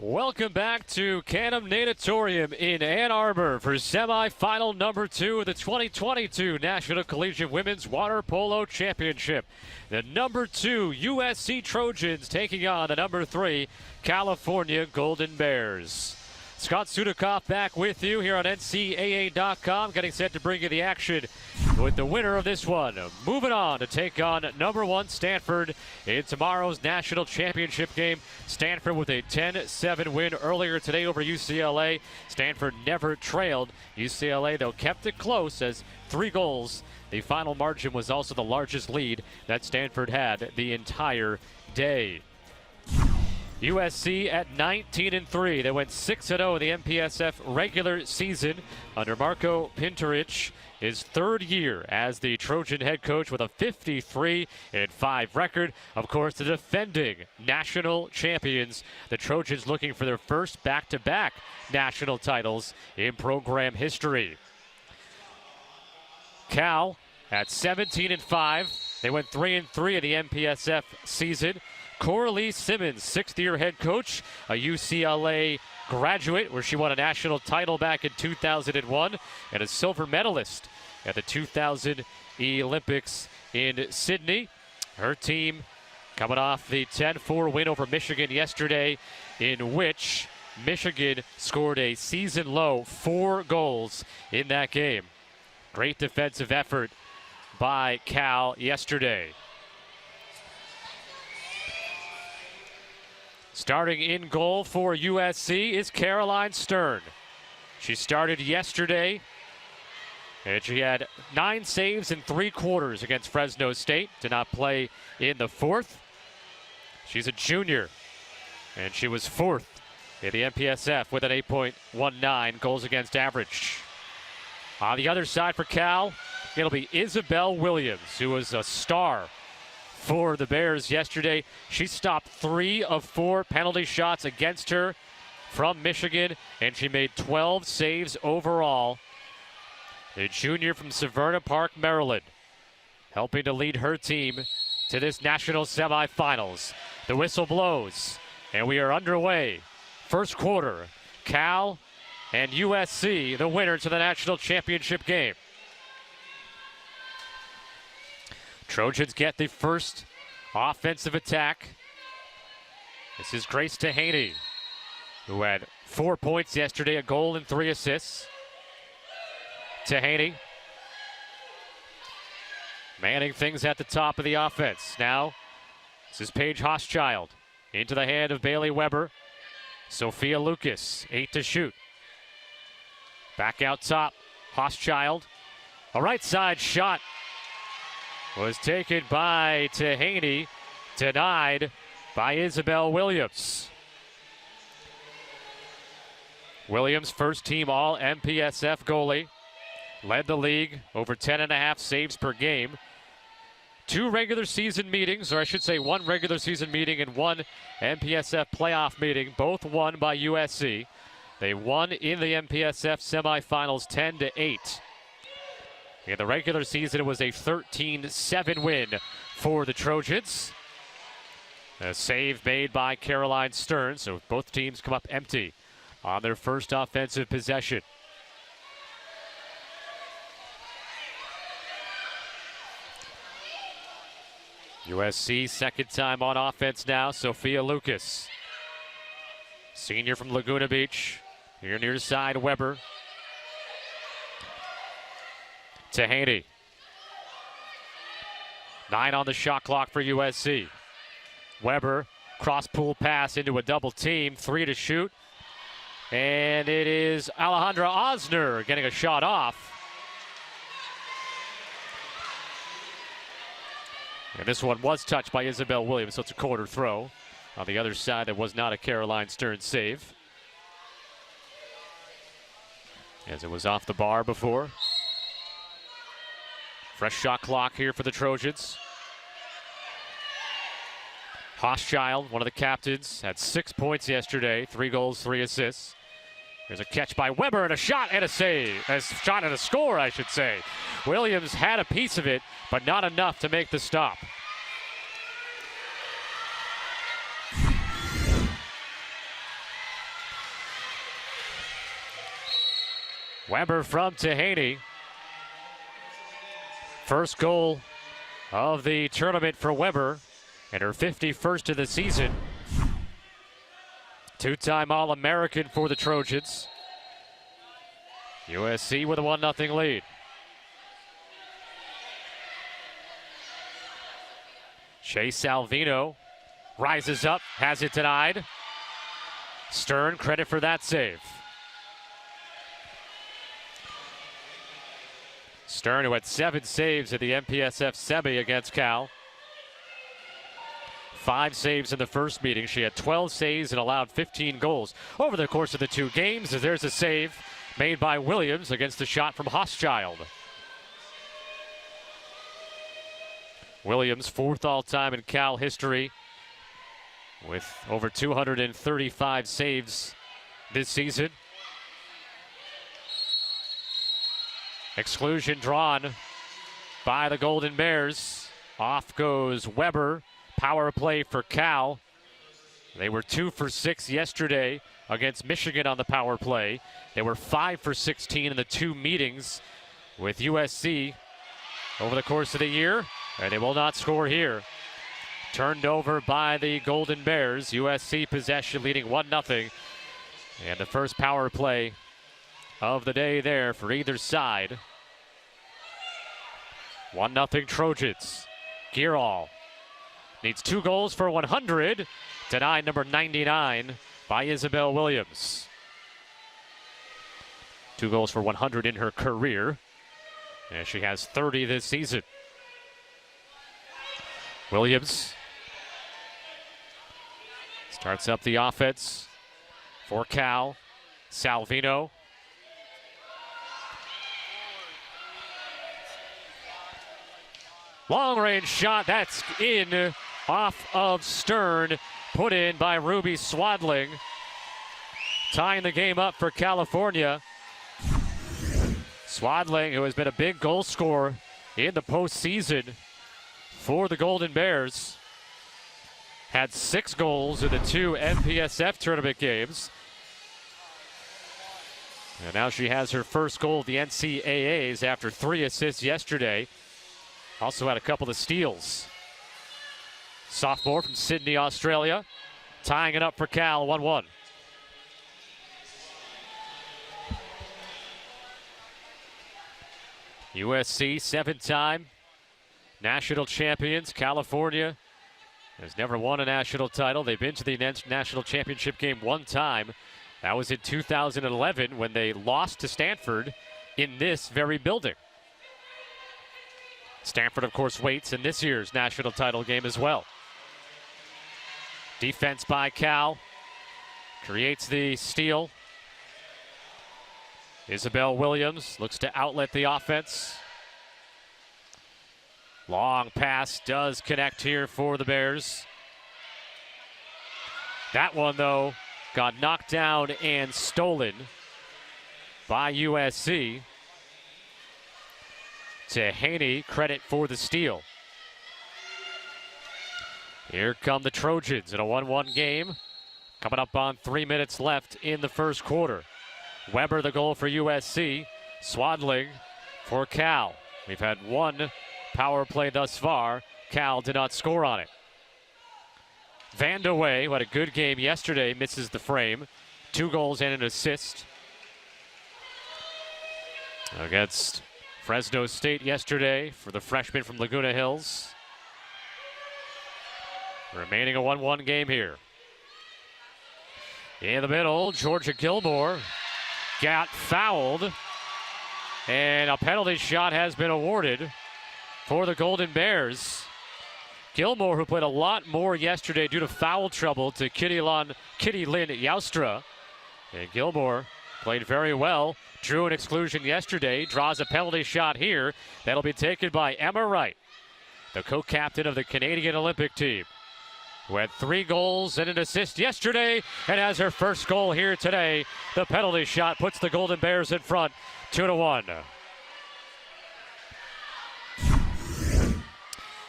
Welcome back to Canham Natatorium in Ann Arbor for semifinal number 2 of the 2022 National Collegiate Women's Water Polo Championship. The number 2 USC Trojans taking on the number 3 California Golden Bears. Scott Sudikoff back with you here on NCAA.com, getting set to bring you the action with the winner of this one. Moving on to take on number 1 Stanford in tomorrow's national championship game. Stanford with a 10-7 win earlier today over UCLA. Stanford never trailed. UCLA, though, kept it close as 3 goals. The final margin was also the largest lead that Stanford had the entire day. USC at 19-3. They went 6-0 in the MPSF regular season under Marco Pinturich, his 3rd year as the Trojan head coach with a 53-5 record. Of course, the defending national champions, the Trojans, looking for their first back-to-back national titles in program history. Cal at 17-5. They went 3-3 in the MPSF season. Coralie Simmons, 6th-year head coach, a UCLA graduate where she won a national title back in 2001 and a silver medalist at the 2000 Olympics in Sydney. Her team coming off the 10-4 win over Michigan yesterday, in which Michigan scored a season-low 4 goals in that game. Great defensive effort by Cal yesterday. Starting in goal for USC is Caroline Stern. She started yesterday, and she had 9 saves in 3 quarters against Fresno State. Did not play in the 4th. She's a junior, and she was 4th in the MPSF with an 8.19 goals against average. On the other side for Cal, it'll be Isabel Williams, who was a star for the Bears yesterday. She stopped 3 of 4 penalty shots against her from Michigan, and she made 12 saves overall. The junior from Severna Park, Maryland, helping to lead her team to this national semifinals. The whistle blows, and we are underway. First quarter, Cal and USC, the winners of the national championship game. Trojans get the first offensive attack. This is Grace Tehaney, who had 4 points yesterday, a goal and 3 assists. Tehaney manning things at the top of the offense. Now, this is Paige Hochschild into the hand of Bailey Weber. Sophia Lucas, 8 to shoot. Back out top, Hochschild. A right side shot was taken by Tehaney, denied by Isabel Williams. Williams, first team all MPSF goalie, led the league over 10.5 saves per game. 2 regular season meetings, or I should say 1 regular season meeting and 1 MPSF playoff meeting, both won by USC. They won in the MPSF semifinals 10-8. In the regular season, it was a 13-7 win for the Trojans. A save made by Caroline Stern, so both teams come up empty on their first offensive possession. USC second time on offense now, Sophia Lucas. Senior from Laguna Beach, here near side Weber. Tehaney. 9 on the shot clock for USC. Weber, cross-pool pass into a double team, 3 to shoot. And it is Alejandra Osner getting a shot off. And this one was touched by Isabel Williams, so it's a quarter throw. On the other side, there was not a Caroline Stern save, as it was off the bar before. Fresh shot clock here for the Trojans. Hochschild, one of the captains, had 6 points yesterday, 3 goals, 3 assists. There's a catch by Weber and a shot and a save. A shot and a score, I should say. Williams had a piece of it, but not enough to make the stop. Weber from Tehaney. First goal of the tournament for Weber and her 51st of the season. Two-time All-American for the Trojans. USC with a 1-0 lead. Chase Salvino rises up, has it denied. Stern, credit for that save. Stern, who had 7 saves at the MPSF semi against Cal. 5 saves in the first meeting. She had 12 saves and allowed 15 goals over the course of the 2 games. As there's a save made by Williams against the shot from Hochschild. Williams, 4th all-time in Cal history, with over 235 saves this season. Exclusion drawn by the Golden Bears. Off goes Weber. Power play for Cal. They were 2 for 6 yesterday against Michigan on the power play. They were 5 for 16 in the 2 meetings with USC over the course of the year, and they will not score here. Turned over by the Golden Bears. USC possession leading 1-0. And the first power play of the day there for either side. 1-0 Trojans. Girall needs 2 goals for 100. Denied number 99 by Isabel Williams. 2 goals for 100 in her career. And she has 30 this season. Williams starts up the offense for Cal. Salvino. Long range shot, that's in off of Stern. Put in by Ruby Swadling. Tying the game up for California. Swadling, who has been a big goal scorer in the postseason for the Golden Bears, had 6 goals in the 2 MPSF tournament games. And now she has her first goal of the NCAAs after 3 assists yesterday. Also had a couple of steals. Sophomore from Sydney, Australia, tying it up for Cal, 1-1. USC, 7-time national champions. California has never won a national title. They've been to the national championship game 1 time. That was in 2011 when they lost to Stanford in this very building. Stanford, of course, waits in this year's national title game as well. Defense by Cal. Creates the steal. Isabel Williams looks to outlet the offense. Long pass does connect here for the Bears. That one, though, got knocked down and stolen by USC. Tehaney, credit for the steal. Here come the Trojans in a 1-1 game. Coming up on 3 minutes left in the first quarter. Weber the goal for USC. Swadling for Cal. We've had 1 power play thus far. Cal did not score on it. Vandeweghe, who had a good game yesterday, misses the frame. 2 goals and an assist against Fresno State yesterday for the freshman from Laguna Hills. Remaining a 1-1 game here. In the middle, Georgia Gilmore got fouled, and a penalty shot has been awarded for the Golden Bears. Gilmore, who played a lot more yesterday due to foul trouble to Kitty Lynn Yaustra. And Gilmore played very well, drew an exclusion yesterday, draws a penalty shot here. That'll be taken by Emma Wright, the co-captain of the Canadian Olympic team, who had 3 goals and an assist yesterday and has her first goal here today. The penalty shot puts the Golden Bears in front, 2-1.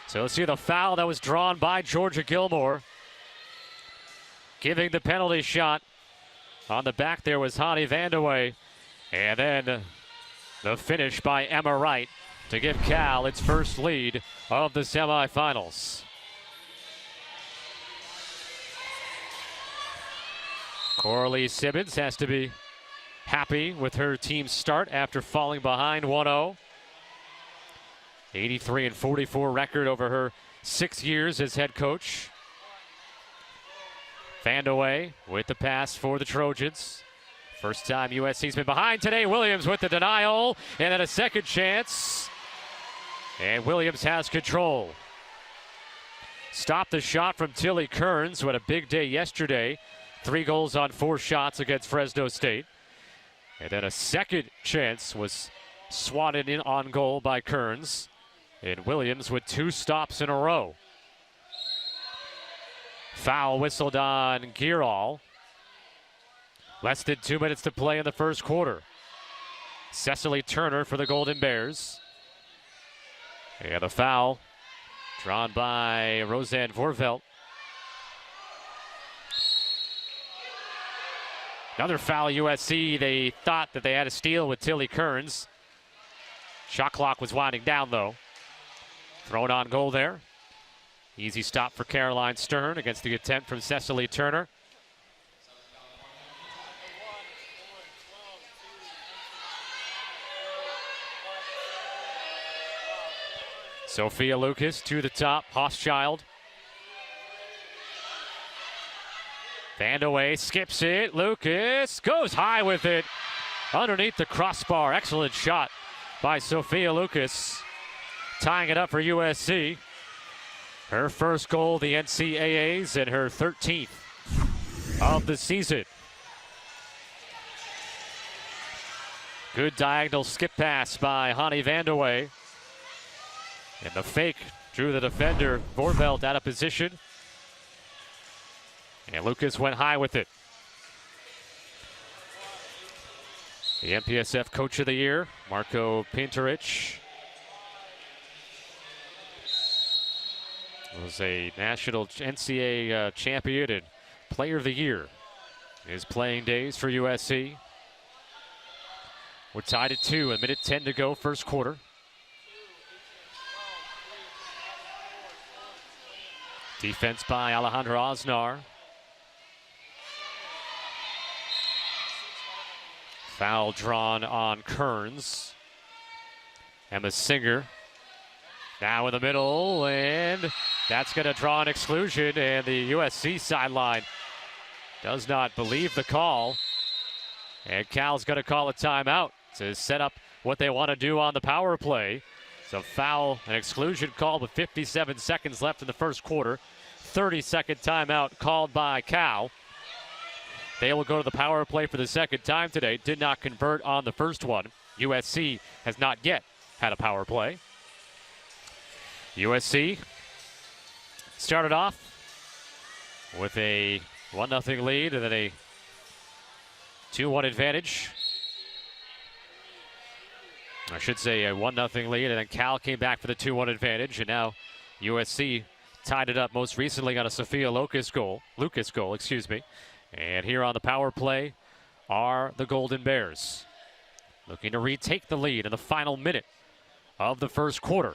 So let's see the foul that was drawn by Georgia Gilmore. Giving the penalty shot on the back there was Hani Vandeweghe. And then the finish by Emma Wright to give Cal its first lead of the semifinals. Coralie Simmons has to be happy with her team's start after falling behind 1-0. 83-44 record over her 6 years as head coach. Vandeweghe with the pass for the Trojans. First time USC's been behind today. Williams with the denial, and then a second chance. And Williams has control. Stopped the shot from Tilly Kearns, who had a big day yesterday. 3 goals on 4 shots against Fresno State. And then a second chance was swatted in on goal by Kearns. And Williams with 2 stops in a row. Foul whistled on Girol. Less than 2 minutes to play in the first quarter. Cecily Turner for the Golden Bears. And a foul drawn by Roseanne Vorvelt. Another foul USC. They thought that they had a steal with Tilly Kearns. Shot clock was winding down though. Thrown on goal there. Easy stop for Caroline Stern against the attempt from Cecily Turner. Sophia Lucas to the top. Hochschild. Vandeweghe skips it. Lucas goes high with it. Underneath the crossbar. Excellent shot by Sophia Lucas. Tying it up for USC. Her first goal, the NCAAs, and her 13th of the season. Good diagonal skip pass by Hani Vandeweghe. And the fake drew the defender, Vorvelt, out of position. And Lucas went high with it. The MPSF Coach of the Year, Marco Pinterich, was a national NCAA champion and Player of the Year in his playing days for USC. We're tied at 2, a minute 10 to go, first quarter. Defense by Alejandra Osnar. Foul drawn on Kearns. Emma Singer now in the middle, and that's going to draw an exclusion, and the USC sideline does not believe the call. And Cal's going to call a timeout to set up what they want to do on the power play. So foul, an exclusion called with 57 seconds left in the first quarter. 30-second timeout called by Cal. They will go to the power play for the second time today. Did not convert on the first one. USC has not yet had a power play. USC started off with a 1-0 lead and then a 2-1 advantage. I should say a 1-0 lead, and then Cal came back for the 2-1 advantage, and now USC tied it up most recently on a Sophia Lucas goal, And here on the power play are the Golden Bears, looking to retake the lead in the final minute of the first quarter.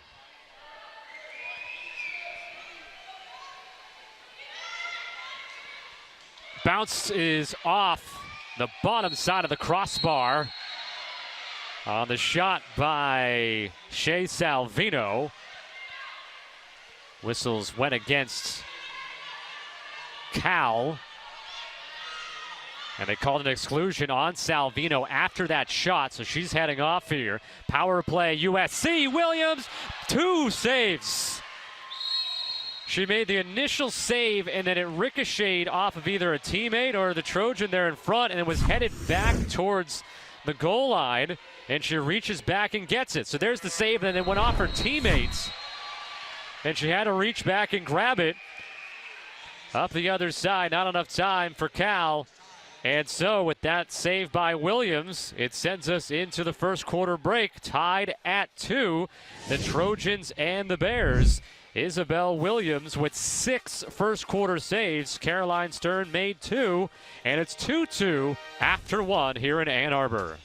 Bounce is off the bottom side of the crossbar on the shot by Shea Salvino. Whistles went against Cal. And they called an exclusion on Salvino after that shot, so she's heading off here. Power play USC. Williams, 2 saves. She made the initial save, and then it ricocheted off of either a teammate or the Trojan there in front, and it was headed back towards the goal line, and she reaches back and gets it. So there's the save, and then it went off her teammates, and she had to reach back and grab it. Up the other side, not enough time for Cal. And so with that save by Williams, it sends us into the first quarter break, tied at 2, the Trojans and the Bears. Isabel Williams with 6 first quarter saves. Caroline Stern made 2, and it's 2-2 after 1 here in Ann Arbor.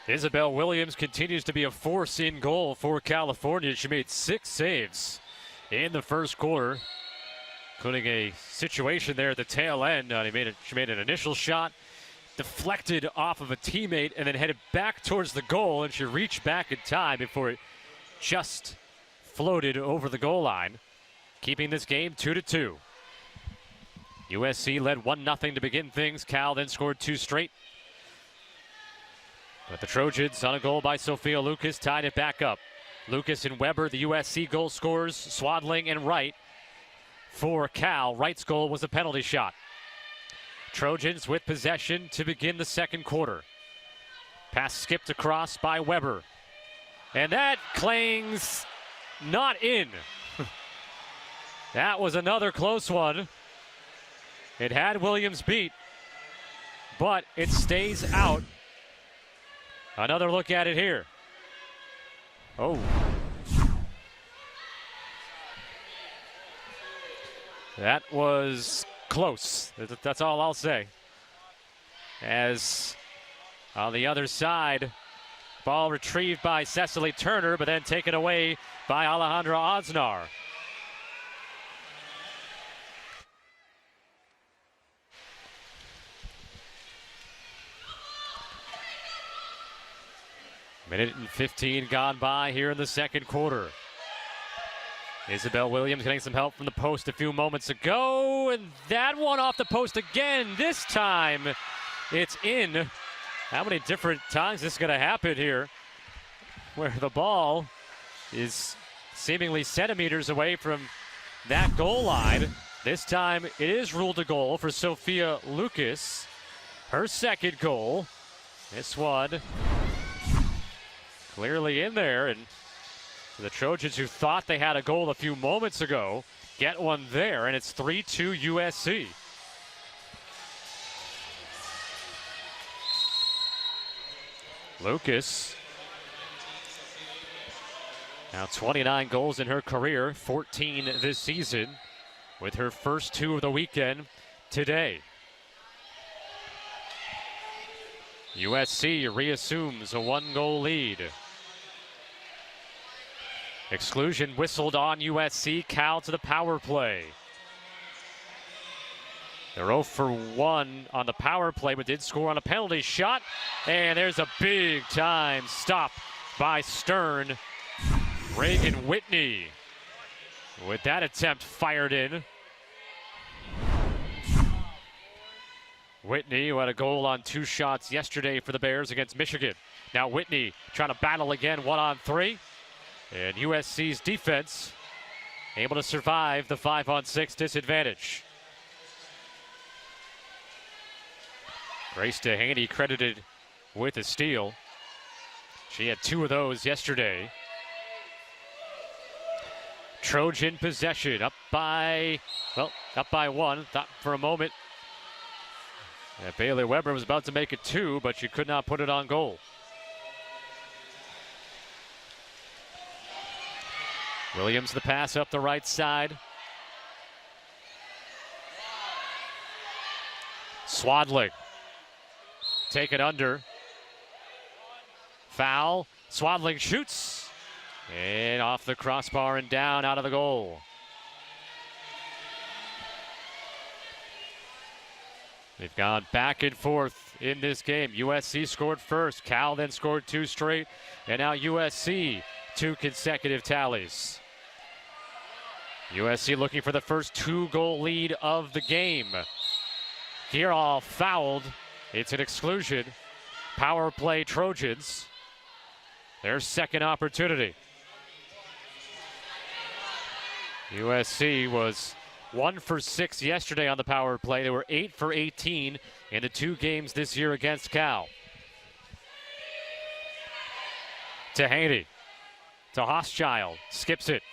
Isabel Williams continues to be a force in goal for California. She made 6 saves in the first quarter, including a situation there at the tail end. She made an initial shot, deflected off of a teammate, and then headed back towards the goal, and she reached back in time before it just floated over the goal line, keeping this game 2-2. USC led 1-0 to begin things. Cal then scored 2 straight. But the Trojans, on a goal by Sophia Lucas, tied it back up. Lucas and Weber, the USC goal scorers, Swadling and Wright. For Cal, Wright's goal was a penalty shot. Trojans with possession to begin the second quarter. Pass skipped across by Weber. And that clangs not in. That was another close one. It had Williams beat, but it stays out. Another look at it here. Oh. That was close. That's all I'll say. As on the other side, ball retrieved by Cecily Turner, but then taken away by Alejandra Osnar. Minute and 15 gone by here in the second quarter. Isabel Williams getting some help from the post a few moments ago, and that one off the post again. This time it's in. How many different times is this going to happen here, where the ball is seemingly centimeters away from that goal line? This time it is ruled a goal for Sophia Lucas. Her second goal. This one clearly in there, and the Trojans, who thought they had a goal a few moments ago, get one there, and it's 3-2 USC. Lucas, now 29 goals in her career, 14 this season, with her first 2 of the weekend today. USC reassumes a 1-goal lead. Exclusion whistled on USC. Cal to the power play. They're 0 for 1 on the power play, but did score on a penalty shot. And there's a big time stop by Stern. Reagan Whitney with that attempt fired in. Whitney, who had a goal on 2 shots yesterday for the Bears against Michigan. Now Whitney trying to battle again 1-on-3. And USC's defense able to survive the 5-on-6 disadvantage. Grace DeHaney credited with a steal. She had 2 of those yesterday. Trojan possession, up by 1. Thought for a moment that Bailey Weber was about to make it 2, but she could not put it on goal. Williams the pass up the right side. Swadling. Take it under. Foul. Swadling shoots. And off the crossbar and down out of the goal. They've gone back and forth in this game. USC scored first. Cal then scored 2 straight. And now USC 2 consecutive tallies. USC looking for the first 2-goal lead of the game. Here all fouled. It's an exclusion. Power play Trojans. Their second opportunity. USC was 1 for 6 yesterday on the power play. They were 8 for 18 in the 2 games this year against Cal. DeHaney to Hochschild. Skips it.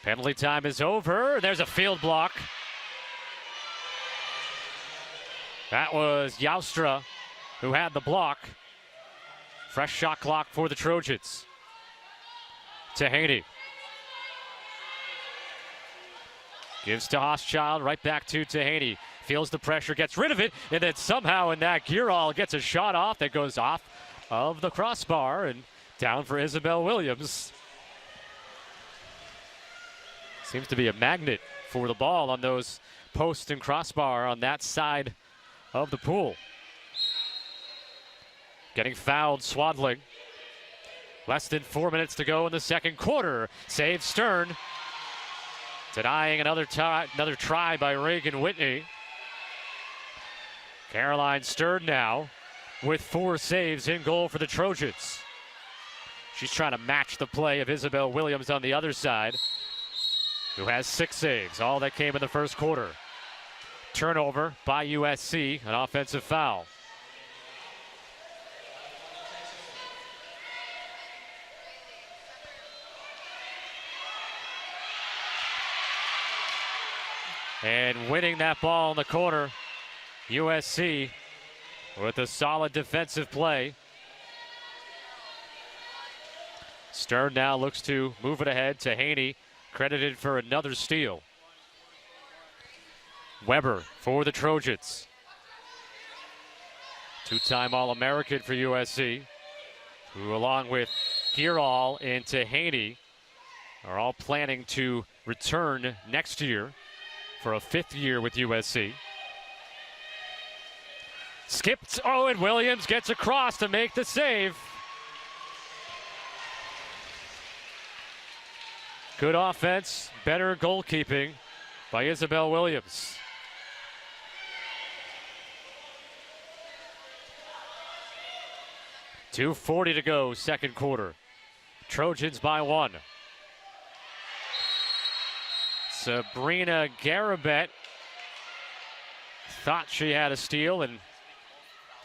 Penalty time is over. There's a field block. That was Joustra who had the block. Fresh shot clock for the Trojans. DeHaney. Gives to Hochschild, right back to Haney. Feels the pressure, gets rid of it, and then somehow in that Girol gets a shot off that goes off of the crossbar and down for Isabel Williams. Seems to be a magnet for the ball on those post and crossbar on that side of the pool. Getting fouled, Swadling. Less than 4 minutes to go in the second quarter. Save Stern. Denying another try by Reagan Whitney. Caroline Stern now with 4 saves in goal for the Trojans. She's trying to match the play of Isabel Williams on the other side, who has 6 saves, all that came in the first quarter. Turnover by USC, an offensive foul. And winning that ball in the corner, USC with a solid defensive play. Stern now looks to move it ahead to Haney, credited for another steal. Weber for the Trojans. 2-time All-American for USC, who along with Girol and Haney are all planning to return next year for a 5th year with USC. Skipped, and Williams gets across to make the save. Good offense, better goalkeeping by Isabel Williams. .240 to go, second quarter. Trojans by 1. Sabrina Garabet thought she had a steal and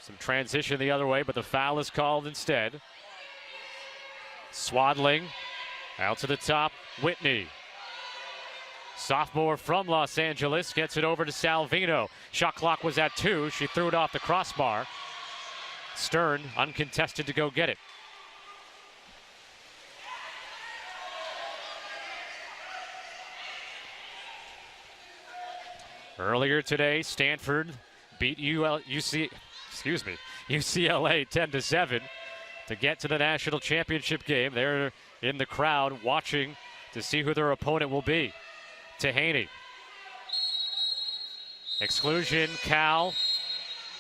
some transition the other way, but the foul is called instead. Swadling out to the top, Whitney. Sophomore from Los Angeles gets it over to Salvino. Shot clock was at 2. She threw it off the crossbar. Stern uncontested to go get it. Earlier today, Stanford beat UCLA 10-7 to get to the national championship game. They're in the crowd watching to see who their opponent will be. Haney. Exclusion, Cal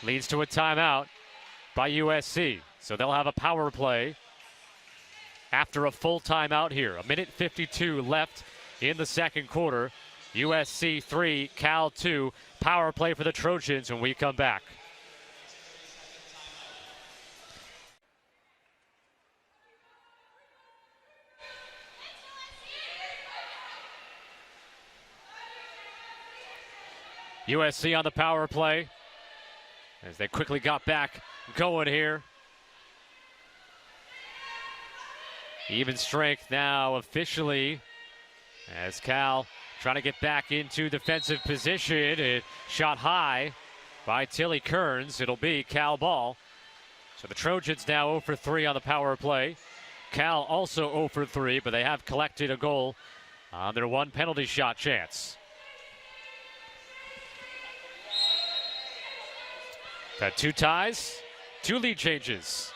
leads to a timeout by USC. So they'll have a power play after a full timeout here. 1:52 left in the second quarter. USC 3, Cal 2. Power play for the Trojans when we come back. USC on the power play as they quickly got back going here. Even strength now officially as Cal trying to get back into defensive position. It shot high by Tilly Kearns. It'll be Cal ball. So the Trojans now 0 for 3 on the power play. Cal also 0 for 3, but they have collected a goal on their 1 penalty shot chance. Got 2 ties, 2 lead changes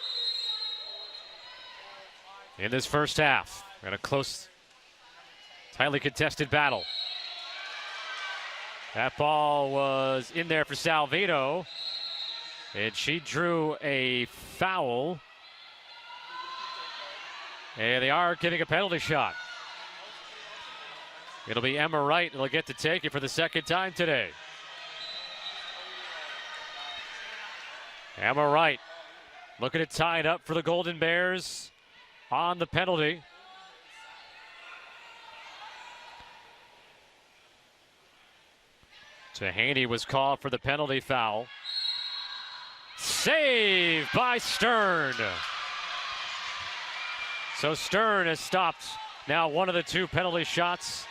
in this first half. Got a close, tightly contested battle. That ball was in there for Salvino, and she drew a foul. And they are giving a penalty shot. It'll be Emma Wright that'll get to take it for the second time today. Emma Wright looking to tie it up for the Golden Bears on the penalty. Haney was called for the penalty foul. Save by Stern. So Stern has stopped now one of the 2 penalty shots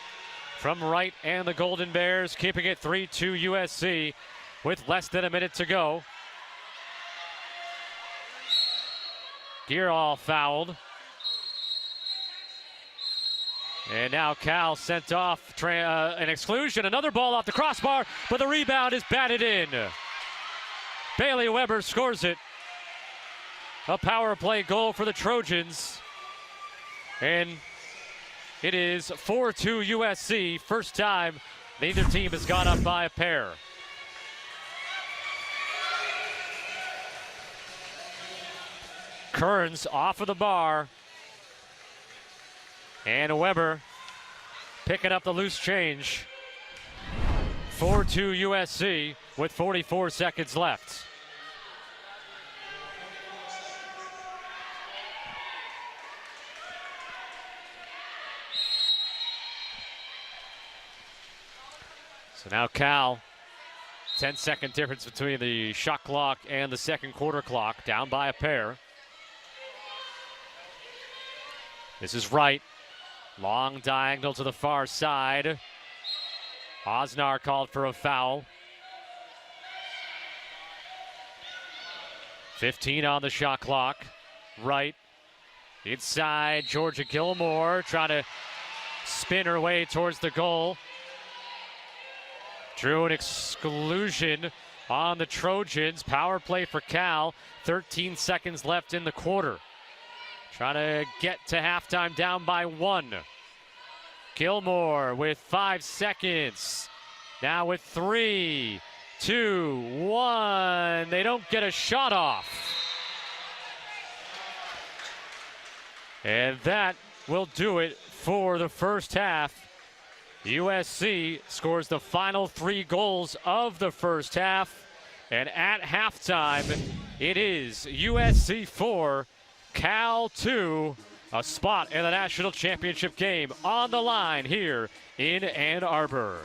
from Wright and the Golden Bears, keeping it 3-2 USC with less than a minute to go. Girol fouled. And now Cal sent off an exclusion. Another ball off the crossbar, but the rebound is batted in. Bailey Weber scores it. A power play goal for the Trojans. And it is 4-2 USC. First time neither team has gone up by a pair. Kearns off of the bar. And Weber picking up the loose change. 4-2 USC with 44 seconds left. So now Cal, 10-second difference between the shot clock and the second quarter clock, down by a pair. This is Wright. Long diagonal to the far side. Osnar called for a foul. 15 on the shot clock. Wright inside. Georgia Gilmore trying to spin her way towards the goal. Drew an exclusion on the Trojans. Power play for Cal. 13 seconds left in the quarter. Trying to get to halftime down by 1. Gilmore with 5 seconds. Now with 3, 2, 1. They don't get a shot off. And that will do it for the first half. USC scores the final 3 goals of the first half. And at halftime, it is USC 4, Cal 2, a spot in the national championship game on the line here in Ann Arbor.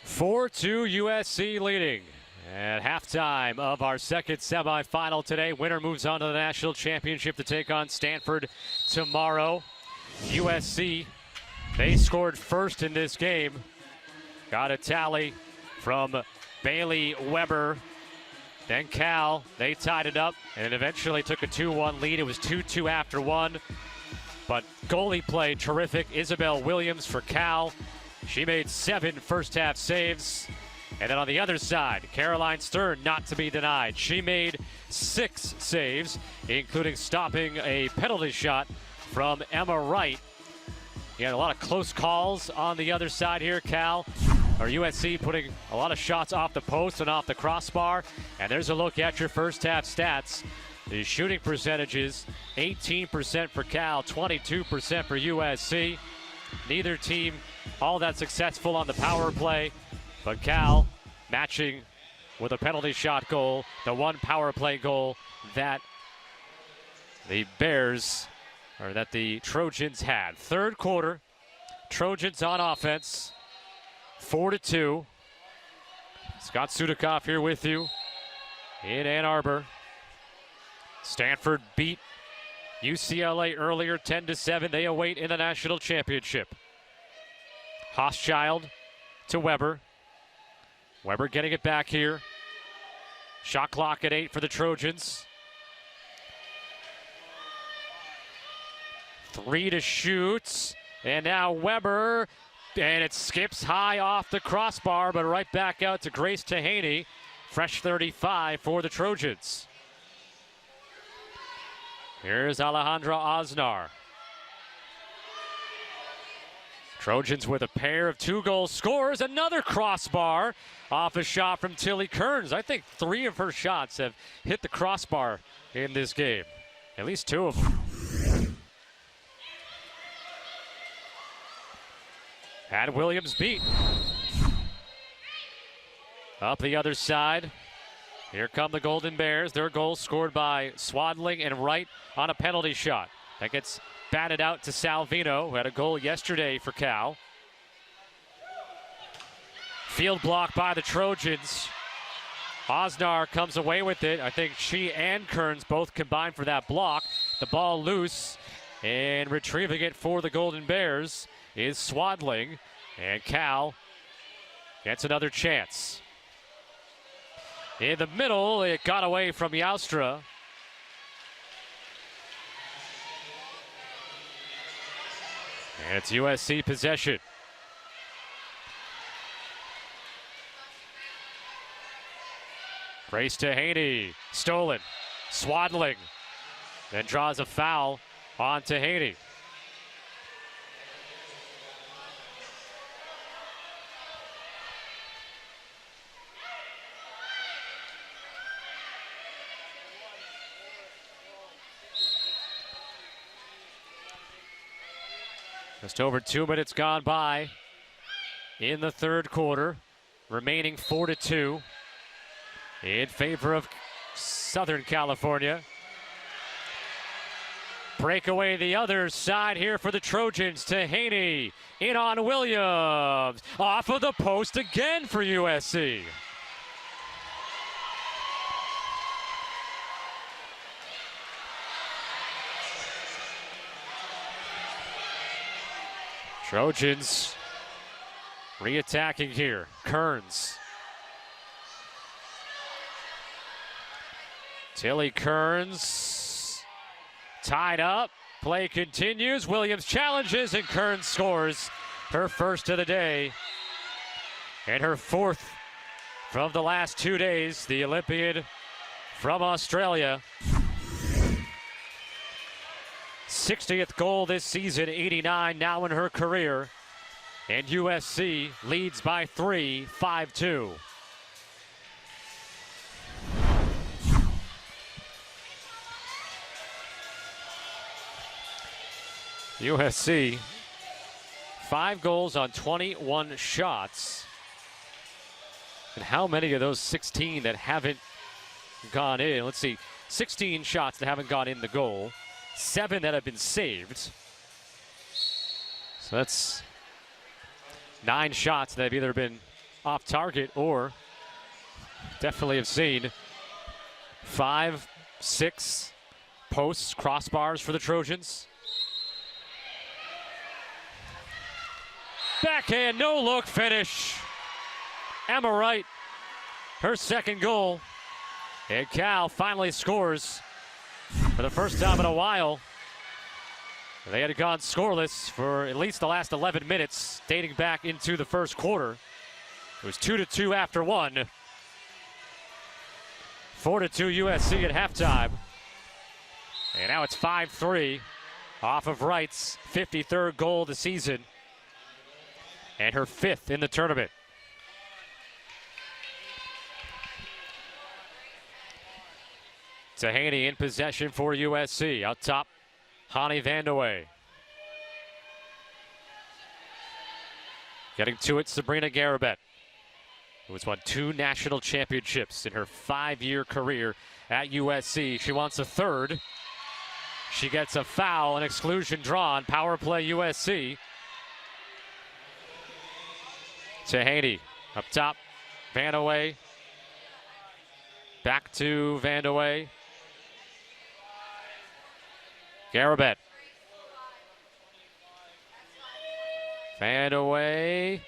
(4-2) USC leading at halftime of our second semifinal today. Winner moves on to the national championship to take on Stanford tomorrow. USC, they scored first in this game. Got a tally from Bailey Weber. Then Cal, they tied it up and eventually took a 2-1 lead. It was 2-2 after 1. But goalie play terrific. Isabel Williams for Cal. She made 7 first-half saves. And then on the other side, Caroline Stern, not to be denied. She made 6 saves, including stopping a penalty shot from Emma Wright. You had a lot of close calls on the other side here. USC putting a lot of shots off the post and off the crossbar. And there's a look at your first-half stats. The shooting percentages, 18% for Cal, 22% for USC. Neither team all that successful on the power play, but Cal matching with a penalty shot goal, the one power play goal that the Trojans had. Third quarter, Trojans on offense, 4-2. Scott Sudikoff here with you in Ann Arbor. Stanford beat UCLA earlier, 10-7. They await in the national championship. Hochschild to Weber. Weber getting it back here. Shot clock at 8 for the Trojans. 3 to shoot. And now Weber. And it skips high off the crossbar, but right back out to Grace Tehaney. Fresh 35 for the Trojans. Here's Alejandra Osnar. Trojans with a pair of 2-goal scores. Another crossbar off a shot from Tilly Kearns. I think 3 of her shots have hit the crossbar in this game. At least 2 of them. Had Williams beat. Up the other side. Here come the Golden Bears. Their goal scored by Swadling and Wright on a penalty shot. That gets batted out to Salvino, who had a goal yesterday for Cal. Field block by the Trojans. Osnar comes away with it. I think she and Kearns both combined for that block. The ball loose, and retrieving it for the Golden Bears is Swadling, and Cal gets another chance. In the middle, it got away from Yaustra. And it's USC possession. Race to Haney. Stolen. Swadling. Then draws a foul on to Haney. Just over 2 minutes gone by in the third quarter. Remaining 4-2 in favor of Southern California. Breakaway the other side here for the Trojans to Haney. In on Williams. Off of the post again for USC. Trojans re-attacking here. Kearns. Tilly Kearns tied up. Play continues. Williams challenges and Kearns scores her first of the day and her 4th from the last 2 days. The Olympian from Australia. 60th goal this season, 89 now in her career. And USC leads by 3, 5-2. USC, 5 goals on 21 shots. And how many of those 16 that haven't gone in? Let's see, 16 shots that haven't gone in the goal. 7 that have been saved. So that's 9 shots that have either been off target or definitely have seen 5, 6 posts, crossbars for the Trojans. Backhand, no look finish. Emma Wright, her 2nd goal. And Cal finally scores for the first time in a while. They had gone scoreless for at least the last 11 minutes, dating back into the first quarter. It was 2-2 after 1. 4-2 USC at halftime. And now it's 5-3 off of Wright's 53rd goal of the season and her 5th in the tournament. Haney in possession for USC. Out top, Hani Vandeweghe. Getting to it, Sabrina Garabet, who has won 2 national championships in her 5-year career at USC. She wants a 3rd. She gets a foul, an exclusion drawn. Power play USC. Haney up top, Vandeweghe. Back to Vandeweghe. Garabet. Vandeweghe.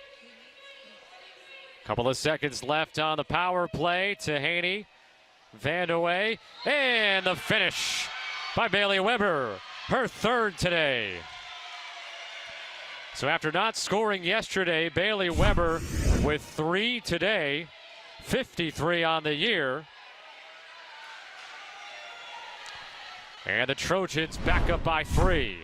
Couple of seconds left on the power play to Haney. Vandeweghe. And the finish by Bailey Weber. Her 3rd today. So after not scoring yesterday, Bailey Weber with 3 today. 53 on the year. And the Trojans back up by 3.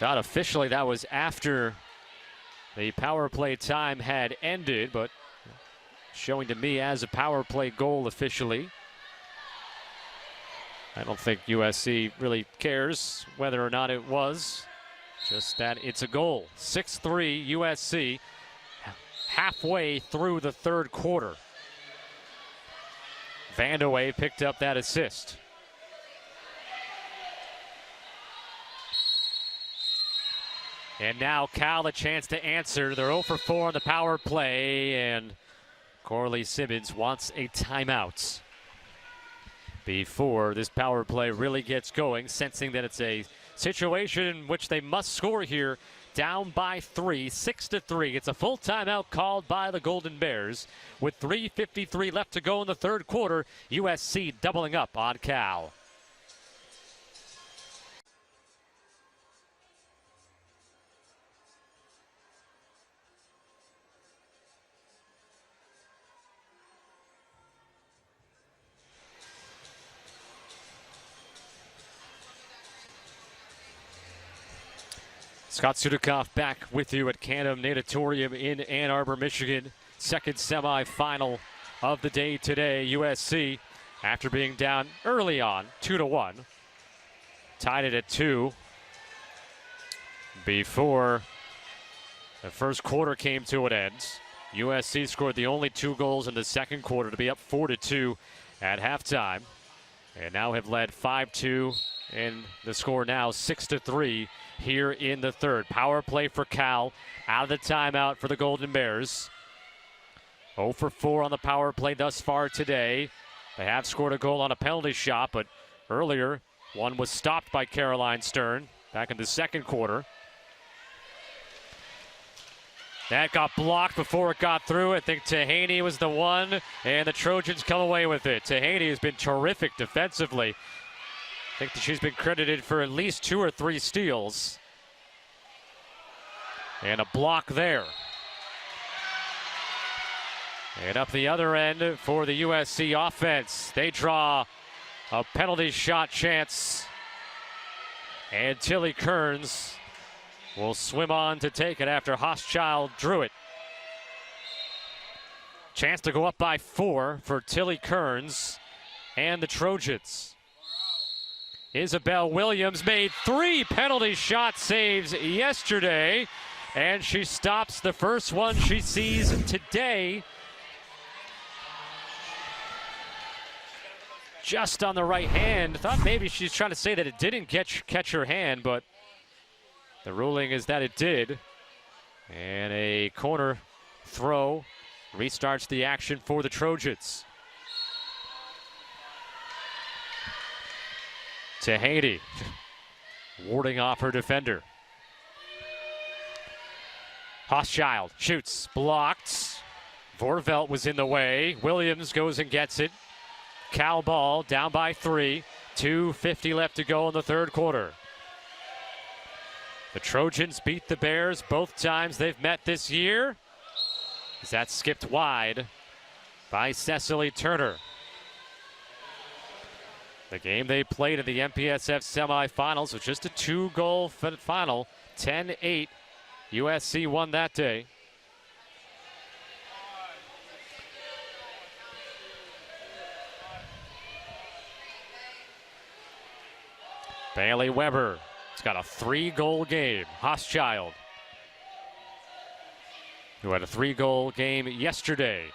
Thought officially that was after the power play time had ended, but showing to me as a power play goal officially. I don't think USC really cares whether or not it was, just that it's a goal. 6-3 USC halfway through the third quarter. Vandeweghe picked up that assist. And now Cal a chance to answer. They're 0 for 4 on the power play, and Corley Simmons wants a timeout before this power play really gets going, sensing that it's a situation in which they must score here, down by 3, 6-3. It's a full timeout called by the Golden Bears with 3:53 left to go in the third quarter. USC doubling up on Cal. Scott Sudikoff back with you at Canham Natatorium in Ann Arbor, Michigan. Second semifinal of the day today. USC, after being down early on, 2-1, tied it at 2 before the first quarter came to an end. USC scored the only 2 goals in the second quarter to be up 4-2 at halftime, and now have led 5-2, and the score now 6-3 here in the third. Power play for Cal, out of the timeout for the Golden Bears. 0 for 4 on the power play thus far today. They have scored a goal on a penalty shot, but earlier one was stopped by Caroline Stern back in the second quarter. That got blocked before it got through. I think Tehaney was the one, and the Trojans come away with it. Tehaney has been terrific defensively. I think that she's been credited for at least 2 or 3 steals. And a block there. And up the other end for the USC offense. They draw a penalty shot chance. And Tilly Kearns will swim on to take it after Hochschild drew it. Chance to go up by 4 for Tilly Kearns and the Trojans. Isabel Williams made 3 penalty shot saves yesterday, and she stops the first one she sees today. Just on the right hand. Thought maybe she's trying to say that it didn't catch her hand, but the ruling is that it did. And a corner throw restarts the action for the Trojans. Tehaney warding off her defender. Hochschild shoots, blocked. Vorvelt was in the way. Williams goes and gets it. Cal ball, down by 3. 2:50 left to go in the third quarter. The Trojans beat the Bears both times they've met this year. As that skipped wide by Cecily Turner. The game they played in the MPSF semifinals was just a 2-goal final, 10-8. USC won that day. Bailey Weber has got a 3-goal game. Hochschild, who had a 3-goal game yesterday.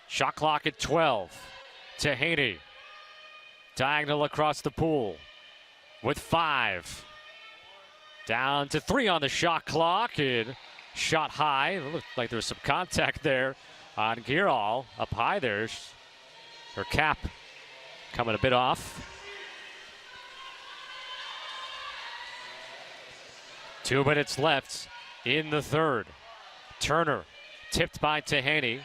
Shot clock at 12. Tehaney. Diagonal across the pool with 5. Down to 3 on the shot clock, and shot high. It looked like there was some contact there on Girall. Up high there. Her cap coming a bit off. 2 minutes left in the third. Turner tipped by Tehaney.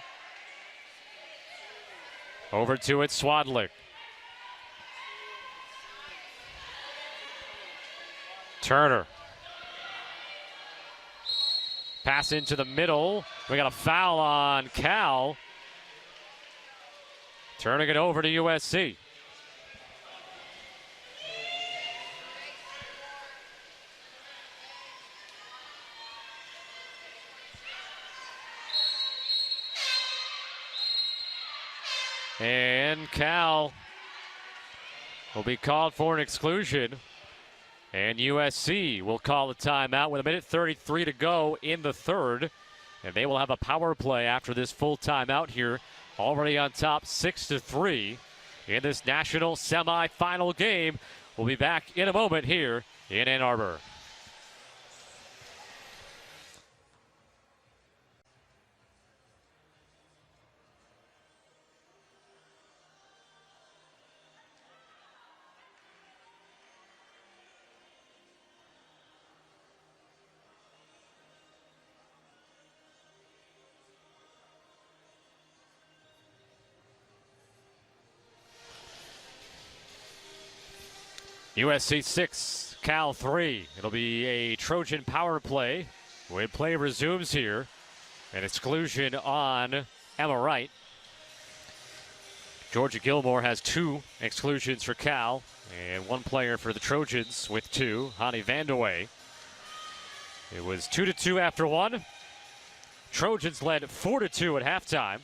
Over to it, Swadlik. Turner. Pass into the middle. We got a foul on Cal. Turning it over to USC. And Cal will be called for an exclusion. And USC will call a timeout with 1:33 to go in the third. And they will have a power play after this full timeout here. Already on top 6-3 in this national semifinal game. We'll be back in a moment here in Ann Arbor. USC 6, Cal 3. It'll be a Trojan power play when play resumes here. An exclusion on Emma Wright. Georgia Gilmore has 2 exclusions for Cal and 1 player for the Trojans with 2, Hani Vandeweghe. It was 2-2 after 1. Trojans led 4-2 at halftime.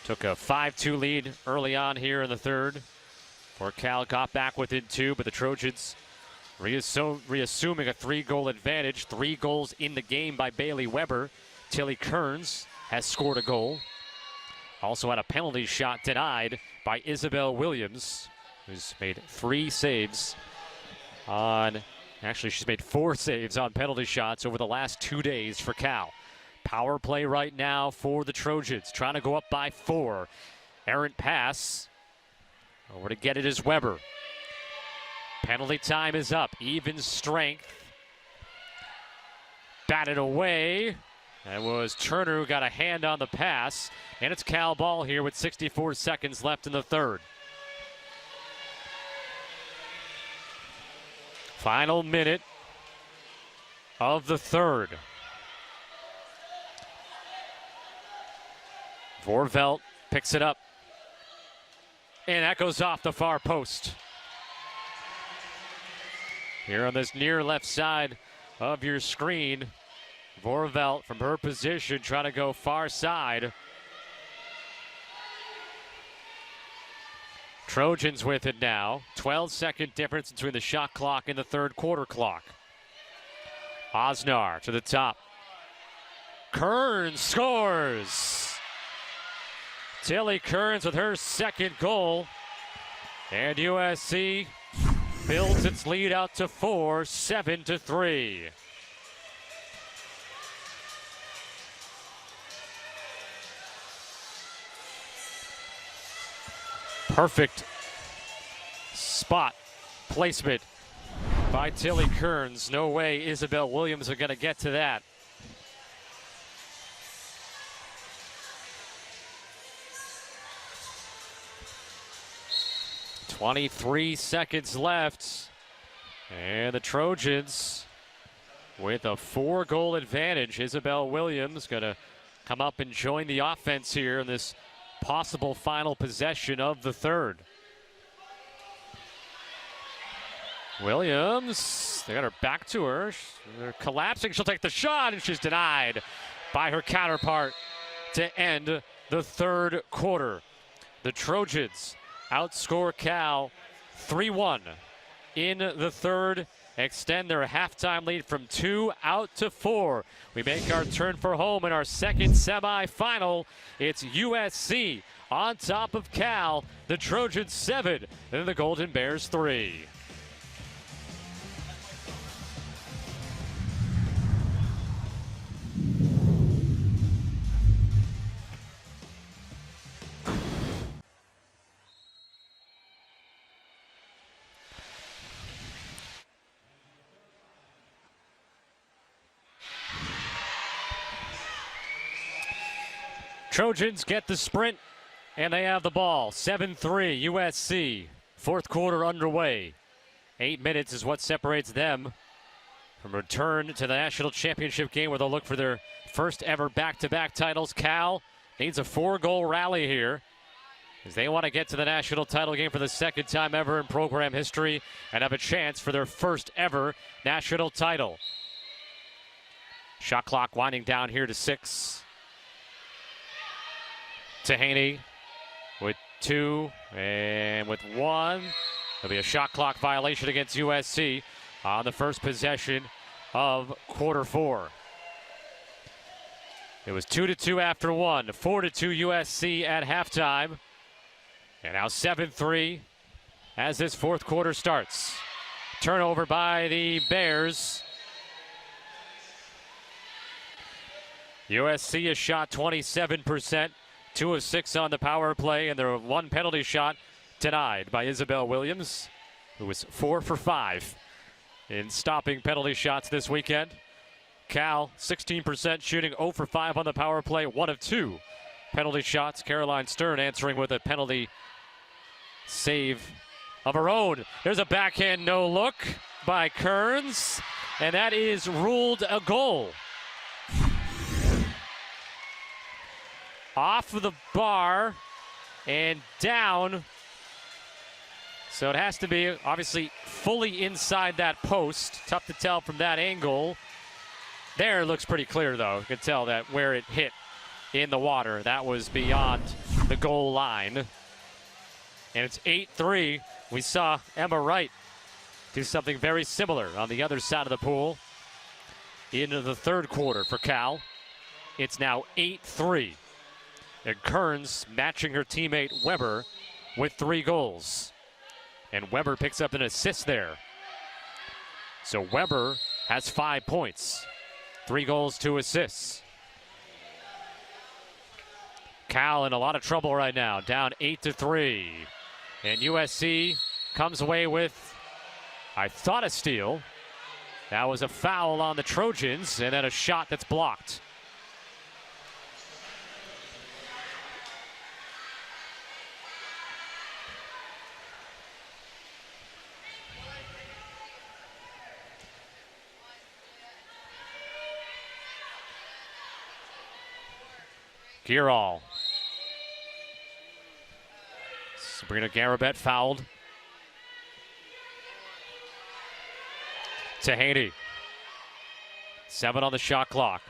Took a 5-2 lead early on here in the third. For Cal got back within 2, but the Trojans reassuming a 3-goal advantage. 3 goals in the game by Bailey Weber. Tilly Kearns has scored a goal. Also had a penalty shot denied by Isabel Williams, who's made 3 saves on, actually she's made 4 saves on penalty shots over the last 2 days for Cal. Power play right now for the Trojans, trying to go up by 4. Errant pass. Over to get it is Weber. Penalty time is up. Even strength. Batted away. That was Turner who got a hand on the pass. And it's Cal ball here with 64 seconds left in the third. Final minute of the third. Vorvelt picks it up. And that goes off the far post. Here on this near left side of your screen, Vorvelt from her position trying to go far side. Trojans with it now. 12-second difference between the shot clock and the third quarter clock. Osnar to the top. Kearns scores. Tilly Kearns with her second goal. And USC builds its lead out to 4, 7-3. Perfect spot placement by Tilly Kearns. No way Isabel Williams are going to get to that. 23 seconds left. And the Trojans with a 4-goal advantage. Isabel Williams going to come up and join the offense here in this possible final possession of the third. Williams, they got her back to her. They're collapsing. She'll take the shot, and she's denied by her counterpart to end the third quarter. The Trojans outscore Cal 3-1 in the third, extend their halftime lead from 2 out to 4. We make our turn for home in our second semifinal. It's USC on top of Cal, the Trojans 7, and the Golden Bears 3. Trojans get the sprint, and they have the ball. 7-3 USC. Fourth quarter underway. 8 minutes is what separates them from return to the national championship game where they'll look for their first ever back-to-back titles. Cal needs a 4-goal rally here as they want to get to the national title game for the second time ever in program history and have a chance for their first ever national title. Shot clock winding down here to 6. Haney with 2 and with 1. There'll be a shot clock violation against USC on the first possession of quarter 4. It was 2-2 after 1, 4-2 USC at halftime. And now 7-3 as this fourth quarter starts. Turnover by the Bears. USC has shot 27%, 2 of 6 on the power play, and their 1 penalty shot denied by Isabel Williams, who was 4 for 5 in stopping penalty shots this weekend. Cal, 16% shooting, 0 for 5 on the power play, 1 of 2 penalty shots. Caroline Stern answering with a penalty save of her own. There's a backhand no look by Kearns, and that is ruled a goal. Off of the bar and down. So it has to be obviously fully inside that post. Tough to tell from that angle. There it looks pretty clear though. You can tell that where it hit in the water, that was beyond the goal line. And it's 8-3. We saw Emma Wright do something very similar on the other side of the pool into the third quarter for Cal. It's now 8-3. And Kearns matching her teammate Weber with 3 goals. And Weber picks up an assist there. So Weber has 5 points. 3 goals, 2 assists. Cal in a lot of trouble right now, down 8-3. And USC comes away with, I thought, a steal. That was a foul on the Trojans, and then a shot that's blocked. Girall. Sabrina Garabet fouled. Tahani. 7 on the shot clock.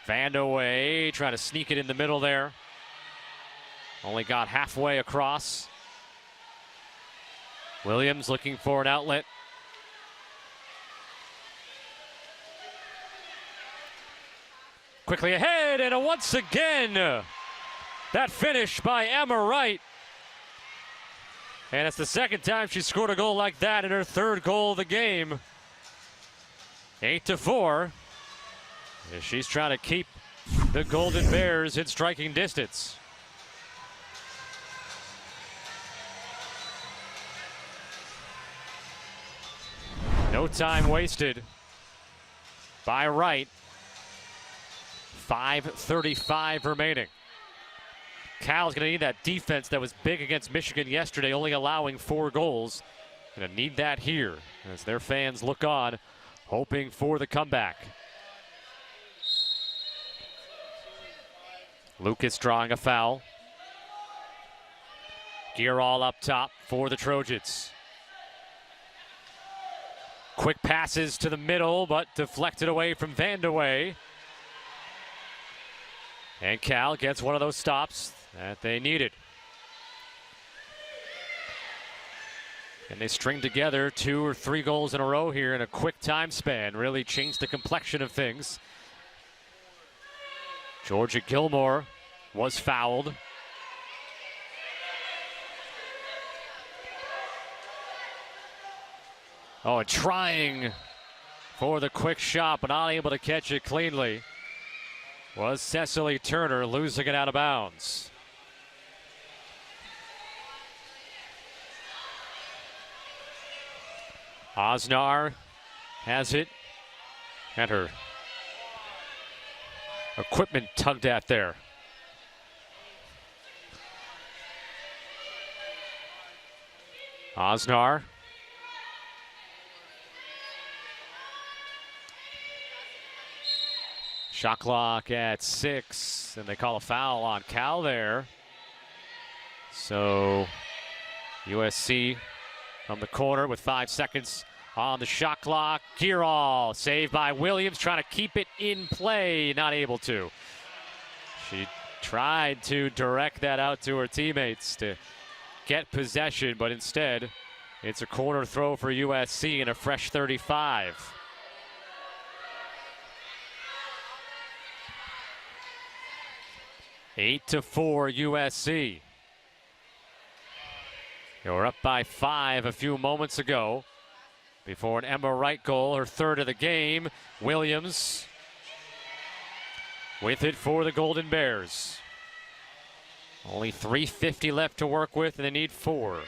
Vandeweghe trying to sneak it in the middle there. Only got halfway across. Williams looking for an outlet. Quickly ahead, and once again, that finish by Emma Wright. And it's the second time she scored a goal like that in her 3rd goal of the game. 8-4. As she's trying to keep the Golden Bears in striking distance. No time wasted by Wright. 5:35 remaining. Cal's going to need that defense that was big against Michigan yesterday, only allowing 4 goals. Going to need that here as their fans look on, hoping for the comeback. Lucas drawing a foul. Girall up top for the Trojans. Quick passes to the middle, but deflected away from Vandeweghe. And Cal gets one of those stops that they needed. And they string together 2 or 3 goals in a row here in a quick time span. Really changed the complexion of things. Georgia Gilmore was fouled. Oh, and trying for the quick shot, but not able to catch it cleanly, was Cecily Turner, losing it out of bounds. Osnar has it, and her equipment tugged at there. Osnar. Shot clock at 6, and they call a foul on Cal there. So USC from the corner with 5 seconds on the shot clock. Girall, saved by Williams, trying to keep it in play, not able to. She tried to direct that out to her teammates to get possession, but instead it's a corner throw for USC and a fresh 35. Eight to 4 USC. They were up by 5 a few moments ago before an Emma Wright goal, her third of the game. Williams with it for the Golden Bears. Only 3:50 left to work with, and they need 4.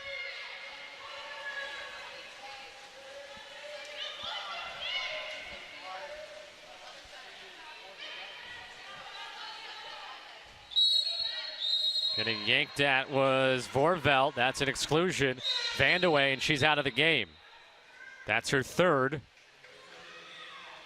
Getting yanked at was Vorvelt. That's an exclusion. Vandeweghe, and she's out of the game. That's her third.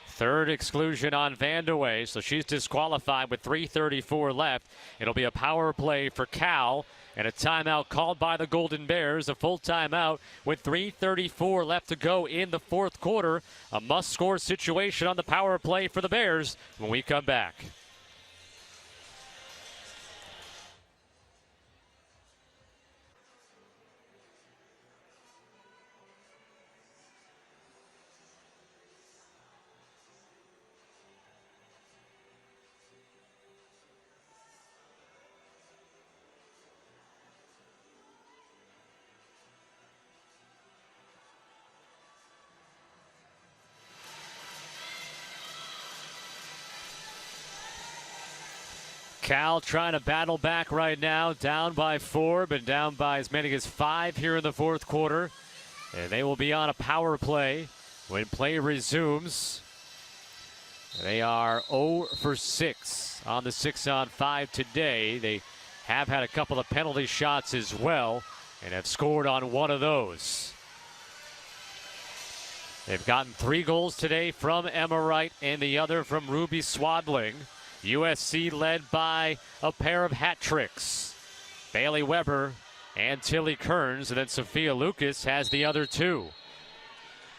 Third exclusion on Vandeweghe, so she's disqualified with 3:34 left. It'll be a power play for Cal, and a timeout called by the Golden Bears, a full timeout with 3:34 left to go in the fourth quarter. A must-score situation on the power play for the Bears when we come back. Cal trying to battle back right now, down by 4, but down by as many as 5 here in the fourth quarter. And they will be on a power play when play resumes. They are 0 for 6 on the 6-on-5 today. They have had a couple of penalty shots as well and have scored on one of those. They've gotten 3 goals today from Emma Wright and the other from Ruby Swadling. USC led by a pair of hat tricks. Bailey Weber and Tilly Kearns, and then Sophia Lucas has the other 2.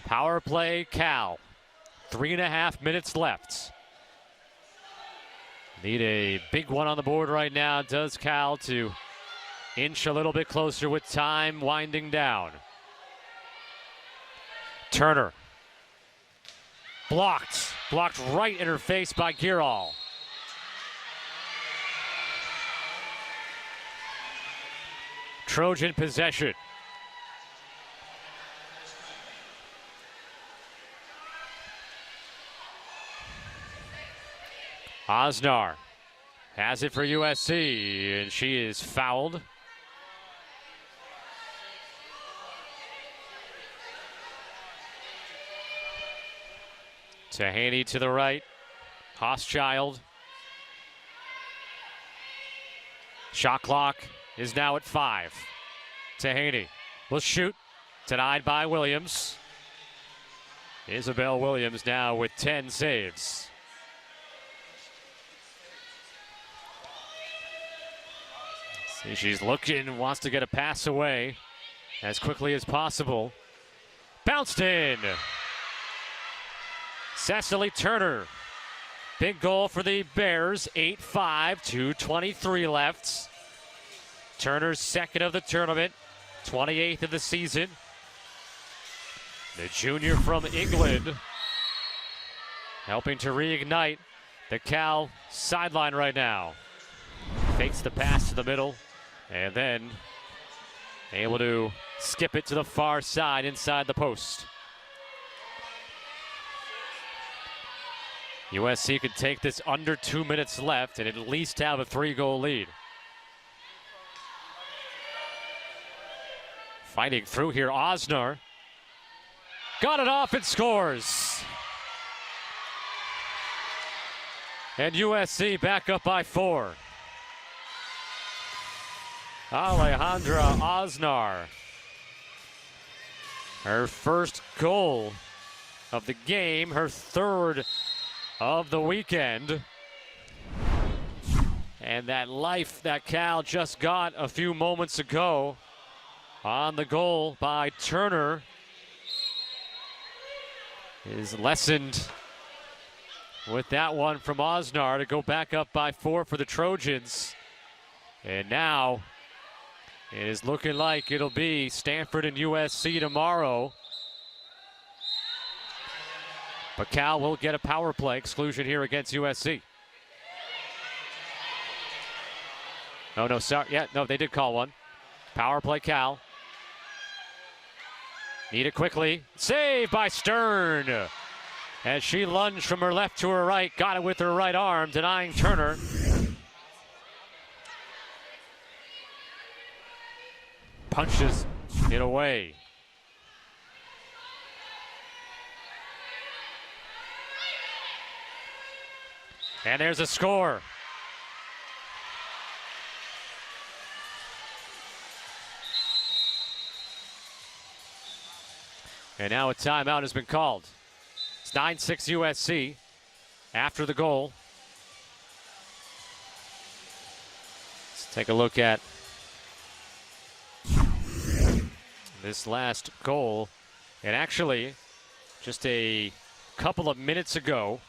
Power play, Cal. 3.5 minutes left. Need a big one on the board right now, does Cal, to inch a little bit closer with time winding down. Turner. Blocked right in her face by Girol. Trojan possession. Osnar has it for USC, and she is fouled. Tahaney to the right. Hochschild. Shot clock is now at 5. Tahaney will shoot. Denied by Williams. Isabel Williams now with 10 saves. See, she's looking, wants to get a pass away as quickly as possible. Bounced in. Cecily Turner. Big goal for the Bears. 8-5, 2:23 left. Turner's second of the tournament, 28th of the season. The junior from England helping to reignite the Cal sideline right now. Fakes the pass to the middle and then able to skip it to the far side inside the post. USC could take this under 2 minutes left and at least have a 3-goal lead. Fighting through here, Osnar. Got it off and scores. And USC back up by 4. Alejandra Osnar. Her first goal of the game, her third of the weekend. And that life that Cal just got a few moments ago on the goal by Turner is lessened with that one from Osnar to go back up by 4 for the Trojans. And now it is looking like it'll be Stanford and USC tomorrow. But Cal will get a power play exclusion here against USC. Oh, no, sorry. Yeah, no, they did call one. Power play Cal. Need it quickly. Save by Stern. As she lunged from her left to her right, got it with her right arm, denying Turner. Punches it away. And there's a score. And now a timeout has been called. It's 9-6 USC after the goal. Let's take a look at this last goal. And actually, just a couple of minutes ago,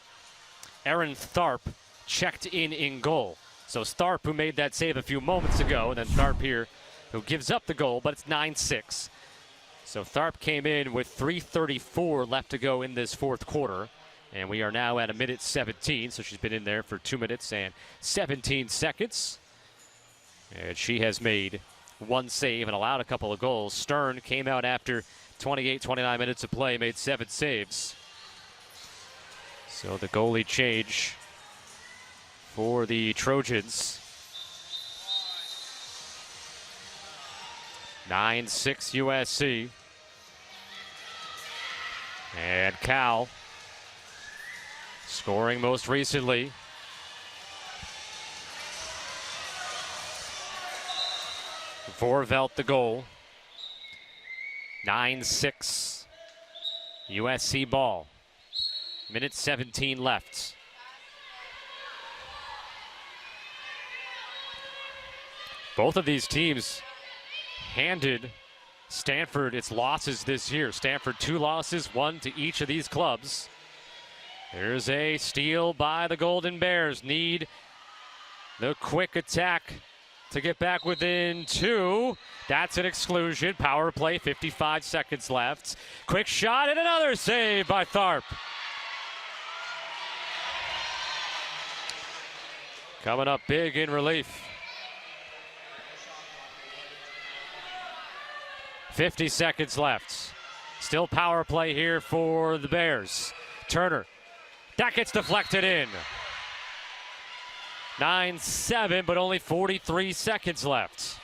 Aaron Tharp checked in goal. So Tharp, who made that save a few moments ago, and then Tharp here, who gives up the goal, but it's 9-6. So Tharp came in with 3:34 left to go in this fourth quarter. And we are now at a minute 17, so she's been in there for 2 minutes and 17 seconds. And she has made one save and allowed a couple of goals. Stern came out after 29 minutes of play, made 7 saves. So the goalie change for the Trojans. 9-6 USC. And Cal scoring most recently. Vorvelt the goal. 9-6 USC ball. Minute 17 left. Both of these teams handed Stanford its losses this year. Stanford 2 losses, 1 to each of these clubs. There's a steal by the Golden Bears. Need the quick attack to get back within 2. That's an exclusion. Power play, 55 seconds left. Quick shot and another save by Tharp. Coming up big in relief. 50 seconds left. Still power play here for the Bears. Turner. That gets deflected in. 9-7, but only 43 seconds left.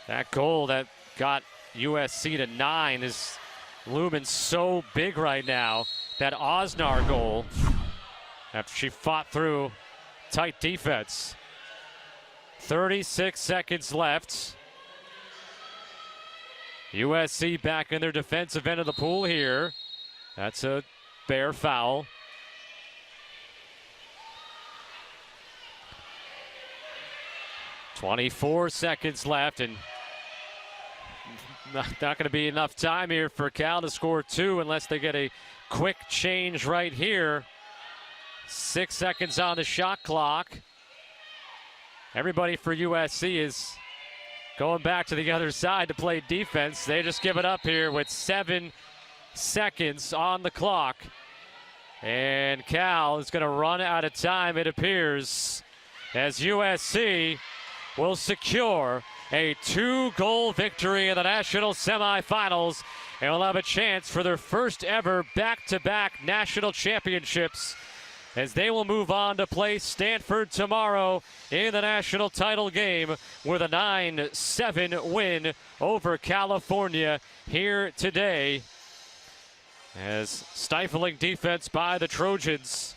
That goal that got USC to 9 is looming so big right now. That Osnar goal, after she fought through tight defense. 36 seconds left. USC back in their defensive end of the pool here. That's a Bear foul. "24 seconds left, and not going to be enough time here for Cal to score 2 unless they get a quick change right here. 6 seconds on the shot clock. Everybody for USC is going back to the other side to play defense. They just give it up here with 7 seconds on the clock. And Cal is going to run out of time, it appears, as USC will secure a 2-goal victory in the national semifinals and will have a chance for their first ever back-to-back national championships, as they will move on to play Stanford tomorrow in the national title game with a 9-7 win over California here today. As stifling defense by the Trojans,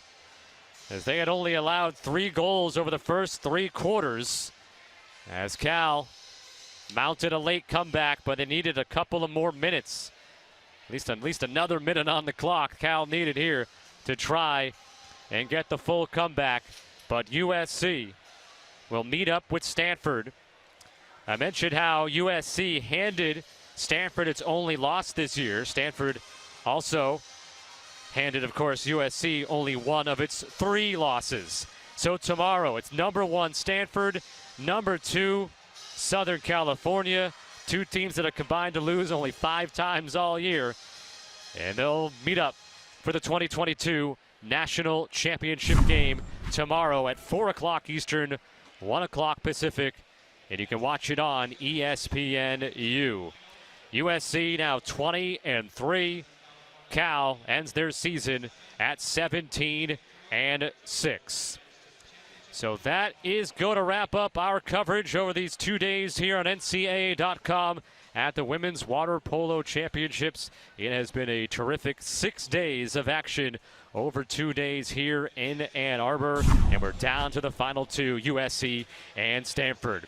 as they had only allowed 3 goals over the first 3 quarters, as Cal mounted a late comeback, but they needed a couple of more minutes. At least another minute on the clock Cal needed here to try and get the full comeback. But USC will meet up with Stanford. I mentioned how USC handed Stanford its only loss this year. Stanford also handed, of course, USC only one of its 3 losses So tomorrow, it's number 1 Stanford, number 2 Southern California, 2 teams that have combined to lose only 5 times all year. And they'll meet up for the 2022 National Championship game tomorrow at 4 o'clock Eastern, 1 o'clock Pacific. And you can watch it on ESPNU. USC now 20-3. Cal ends their season at 17-6. So that is going to wrap up our coverage over these 2 days here on NCAA.com at the Women's Water Polo Championships. It has been a terrific 6 days of action over 2 days here in Ann Arbor, and we're down to the final 2, USC and Stanford.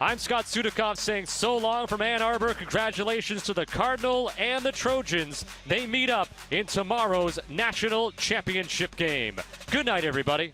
I'm Scott Sudikoff saying so long from Ann Arbor. Congratulations to the Cardinal and the Trojans. They meet up in tomorrow's National Championship game. Good night, everybody.